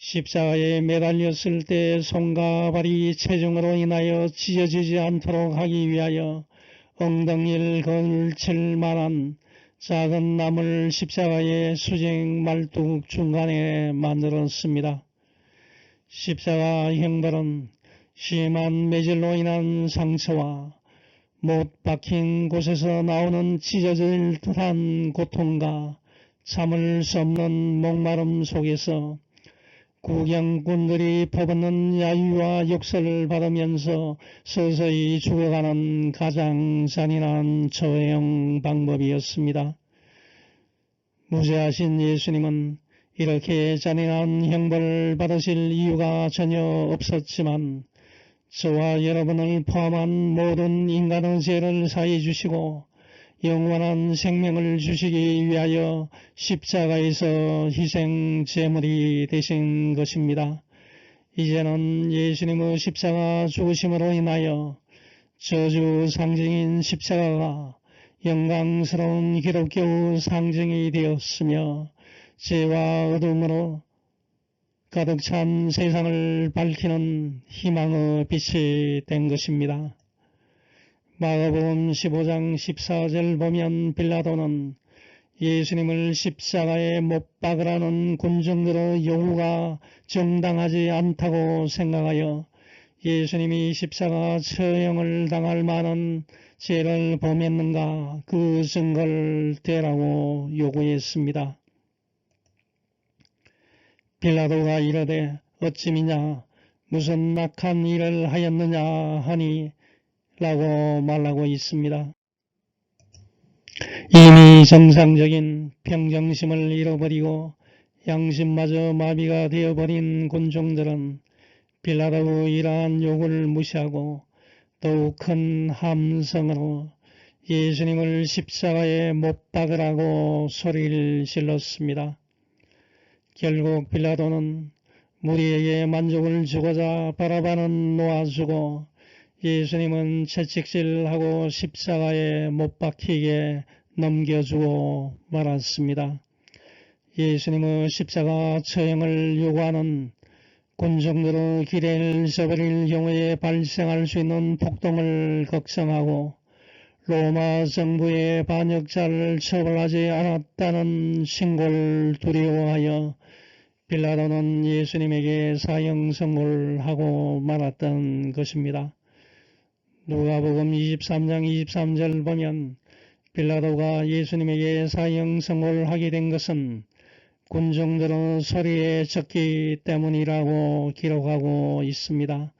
십자가에 매달렸을 때 손과 발이 체중으로 인하여 찢어지지 않도록 하기 위하여 엉덩이를 걸칠 만한 작은 나무를 십자가의 수직 말뚝 중간에 만들었습니다. 십자가 형벌은 심한 매질로 인한 상처와 못 박힌 곳에서 나오는 찢어질 듯한 고통과 참을 수 없는 목마름 속에서 구경꾼들이 퍼붓는 야유와 욕설을 받으면서 서서히 죽어가는 가장 잔인한 처형 방법이었습니다. 무죄하신 예수님은 이렇게 잔인한 형벌을 받으실 이유가 전혀 없었지만 저와 여러분을 포함한 모든 인간의 죄를 사해 주시고 영원한 생명을 주시기 위하여 십자가에서 희생 제물이 되신 것입니다. 이제는 예수님의 십자가 죽으심으로 인하여 저주 상징인 십자가가 영광스러운 기독교의 상징이 되었으며 죄와 어둠으로 가득 찬 세상을 밝히는 희망의 빛이 된 것입니다. 마가복음 15장 14절 보면 빌라도는 예수님을 십자가에 못 박으라는 군중들의 요구가 정당하지 않다고 생각하여 예수님이 십자가 처형을 당할 만한 죄를 범했는가 그 증거를 대라고 요구했습니다. 빌라도가 이르되 어찌미냐 무슨 악한 일을 하였느냐 하니 라고 말하고 있습니다. 이미 정상적인 평정심을 잃어버리고 양심마저 마비가 되어버린 군중들은 빌라도의 이러한 요구를 무시하고 더욱 큰 함성으로 예수님을 십자가에 못 박으라고 소리를 질렀습니다. 결국 빌라도는 무리에게 만족을 주고자 바라바는 놓아주고 예수님은 채찍질하고 십자가에 못 박히게 넘겨주고 말았습니다. 예수님의 십자가 처형을 요구하는 군중들의 기대를 저버릴 경우에 발생할 수 있는 폭동을 걱정하고 로마 정부의 반역자를 처벌하지 않았다는 신고를 두려워하여 빌라도는 예수님에게 사형 선고를 하고 말았던 것입니다. 누가복음 23장 23절 보면 빌라도가 예수님에게 사형 선고를 하게 된 것은 군중들의 소리에 젖기 때문이라고 기록하고 있습니다.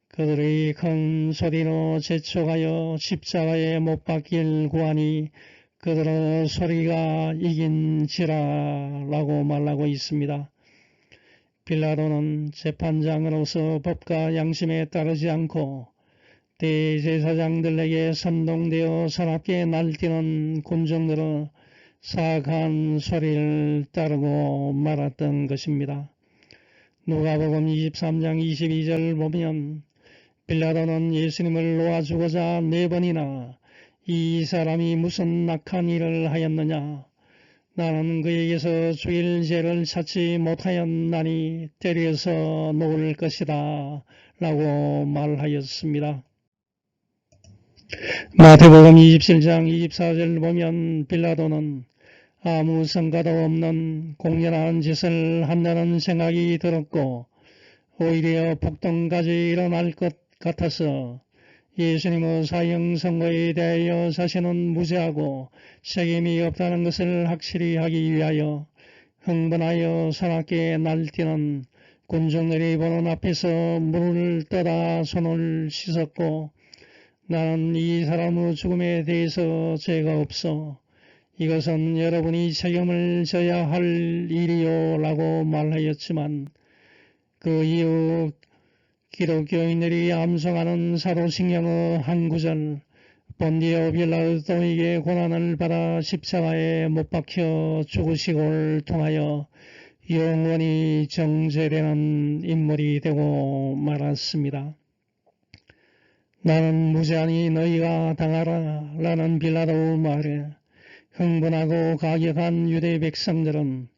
그들이 큰 소리로 재촉하여 십자가에 못 박힐 구하니 그들의 소리가 이긴지라 라고 말하고 있습니다. 빌라도는 재판장으로서 법과 양심에 따르지 않고 대제사장들에게 선동되어 사납게 날뛰는 군중들의 사악한 소리를 따르고 말았던 것입니다. 누가복음 23장 22절 보면 빌라도는 예수님을 놓아주고자 4번이나 이 사람이 무슨 악한 일을 하였느냐 나는 그에게서 죽일 죄를 찾지 못하였나니 때려서 놓을 것이다 라고 말하였습니다. 마태복음 27장 24절 보면 빌라도는 아무 성과도 없는 공연한 짓을 한다는 생각이 들었고 오히려 폭동까지 일어날 것 같아서 예수님의 사형 선고에 대하여 자신은 무죄하고 책임이 없다는 것을 확실히 하기 위하여 흥분하여 사납게 날뛰는 군중들이 보는 앞에서 물을 떠다 손을 씻었고 나는 이 사람의 죽음에 대해서 죄가 없어 이것은 여러분이 책임을 져야 할 일이요 라고 말하였지만 그 이후 기독교인들이 암송하는 사도신경의 한 구절 본디오 빌라도에게 고난을 받아 십자가에 못 박혀 죽으시고를 통하여 영원히 정죄되는 인물이 되고 말았습니다. 나는 무죄하니 너희가 당하라 라는 빌라도의 말에 흥분하고 가격한 유대 백성들은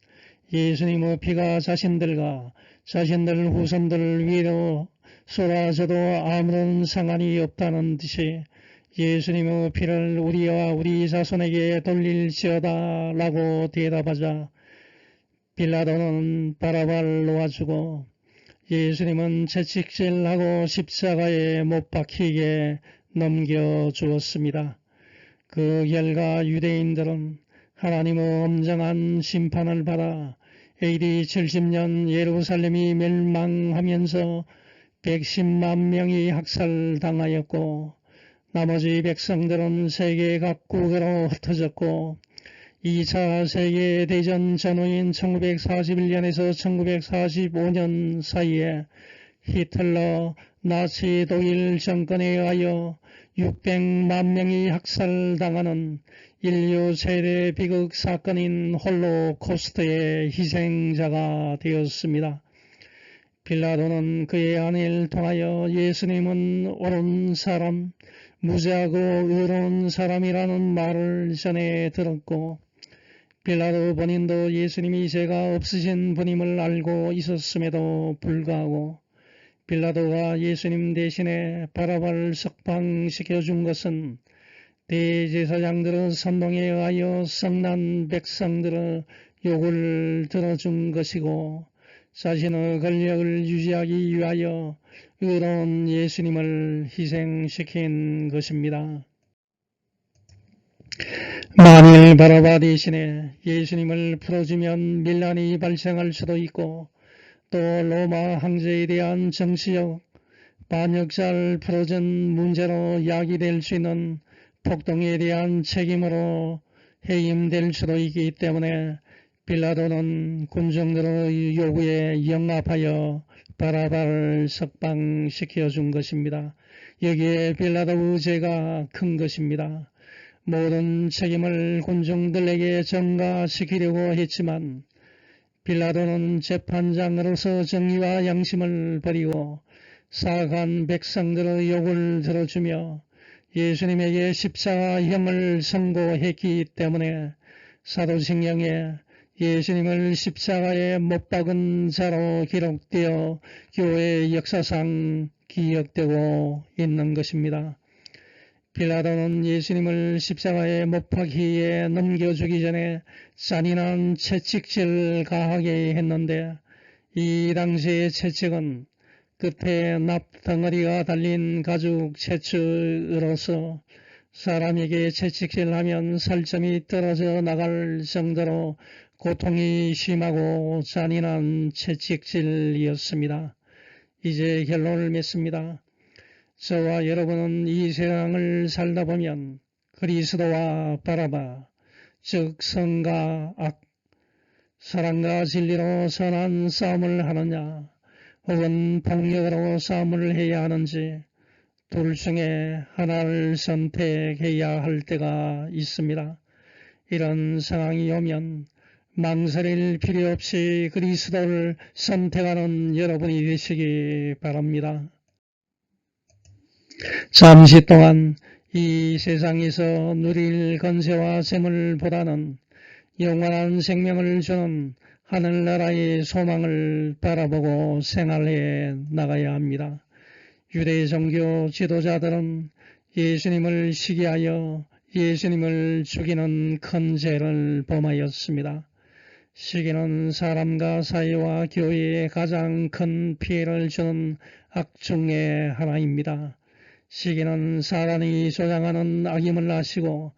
예수님의 피가 자신들과 자신들 후손들 위로 쏟아져도 아무런 상관이 없다는 듯이 예수님의 피를 우리와 우리 자손에게 돌릴지어다 라고 대답하자 빌라도는 바라바를 놓아주고 예수님은 채찍질하고 십자가에 못 박히게 넘겨주었습니다. 그 결과 유대인들은 하나님의 엄정한 심판을 받아 AD 70년 예루살렘이 멸망하면서 110만 명이 학살당하였고 나머지 백성들은 세계 각국으로 흩어졌고 2차 세계대전 전후인 1941년에서 1945년 사이에 히틀러 나치 독일 정권에 의하여 600만 명이 학살당하는 인류 최대 비극 사건인 홀로코스트의 희생자가 되었습니다. 빌라도는 그의 아내를 통하여 예수님은 옳은 사람, 무죄하고 의로운 사람이라는 말을 전해 들었고 빌라도 본인도 예수님이 죄가 없으신 분임을 알고 있었음에도 불구하고 빌라도가 예수님 대신에 바라바를 석방시켜준 것은 대제사장들의 선동에 의하여 성난 백성들의 욕을 들어준 것이고 자신의 권력을 유지하기 위하여 의로운 예수님을 희생시킨 것입니다. 만일 바라바 대신에 예수님을 풀어주면 밀란이 발생할 수도 있고 또 로마 황제에 대한 정치적 반역자를 풀어준 문제로 야기될 수 있는 폭동에 대한 책임으로 해임될 수도 있기 때문에 빌라도는 군중들의 요구에 영합하여 바라바를 석방시켜 준 것입니다. 여기에 빌라도의 죄가 큰 것입니다. 모든 책임을 군중들에게 전가시키려고 했지만 빌라도는 재판장으로서 정의와 양심을 버리고 사악한 백성들의 욕을 들어주며 예수님에게 십자가형을 선고했기 때문에 사도신경에 예수님을 십자가에 못 박은 자로 기록되어 교회 역사상 기억되고 있는 것입니다. 빌라도는 예수님을 십자가에 못 박히에 넘겨주기 전에 잔인한 채찍질을 가하게 했는데 이 당시의 채찍은 끝에 납덩어리가 달린 가죽 채찍으로서 사람에게 채찍질하면 살점이 떨어져 나갈 정도로 고통이 심하고 잔인한 채찍질이었습니다. 이제 결론을 맺습니다. 저와 여러분은 이 세상을 살다 보면 그리스도와 바라바, 즉 선과 악, 사랑과 진리로 선한 싸움을 하느냐, 혹은 폭력으로 싸움을 해야 하는지 둘 중에 하나를 선택해야 할 때가 있습니다. 이런 상황이 오면 망설일 필요 없이 그리스도를 선택하는 여러분이 되시기 바랍니다. 잠시 동안 이 세상에서 누릴 건세와 재물보다는 영원한 생명을 주는 하늘나라의 소망을 바라보고 생활해 나가야 합니다. 유대 종교 지도자들은 예수님을 시기하여 예수님을 죽이는 큰 죄를 범하였습니다. 시기는 사람과 사회와 교회에 가장 큰 피해를 주는 악 중의 하나입니다. 시기는 사단이 조장하는 악임을 아시고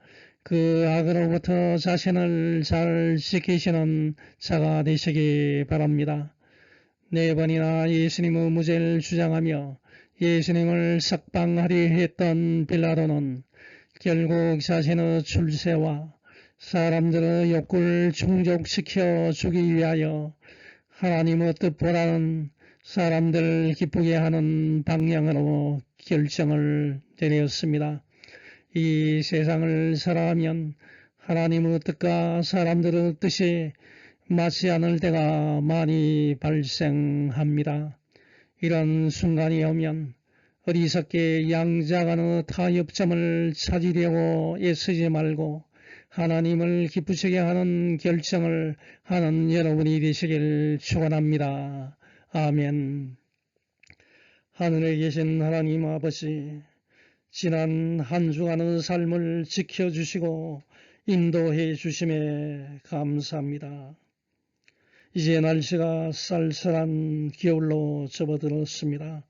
그 악으로부터 자신을 잘 지키시는 자가 되시기 바랍니다. 4번이나 예수님의 무죄를 주장하며 예수님을 석방하려 했던 빌라도는 결국 자신의 출세와 사람들의 욕구를 충족시켜 주기 위하여 하나님의 뜻보다는 사람들을 기쁘게 하는 방향으로 결정을 내렸습니다. 이 세상을 살아가면 하나님의 뜻과 사람들의 뜻이 맞지 않을 때가 많이 발생합니다. 이런 순간이 오면 어리석게 양자간의 타협점을 찾으려고 애쓰지 말고 하나님을 기쁘시게 하는 결정을 하는 여러분이 되시길 축원합니다. 아멘. 하늘에 계신 하나님 아버지, 지난 한 주간의 삶을 지켜주시고 인도해 주심에 감사합니다. 이제 날씨가 쌀쌀한 겨울로 접어들었습니다.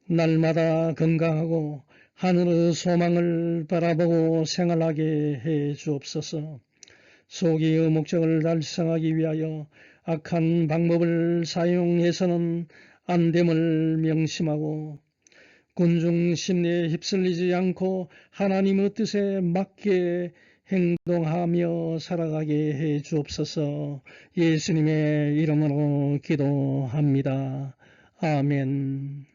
날마다 건강하고 하늘의 소망을 바라보고 생활하게 해 주옵소서. 소기의 목적을 달성하기 위하여 악한 방법을 사용해서는 안 됨을 명심하고 군중 심리에 휩쓸리지 않고 하나님의 뜻에 맞게 행동하며 살아가게 해 주옵소서. 예수님의 이름으로 기도합니다. 아멘.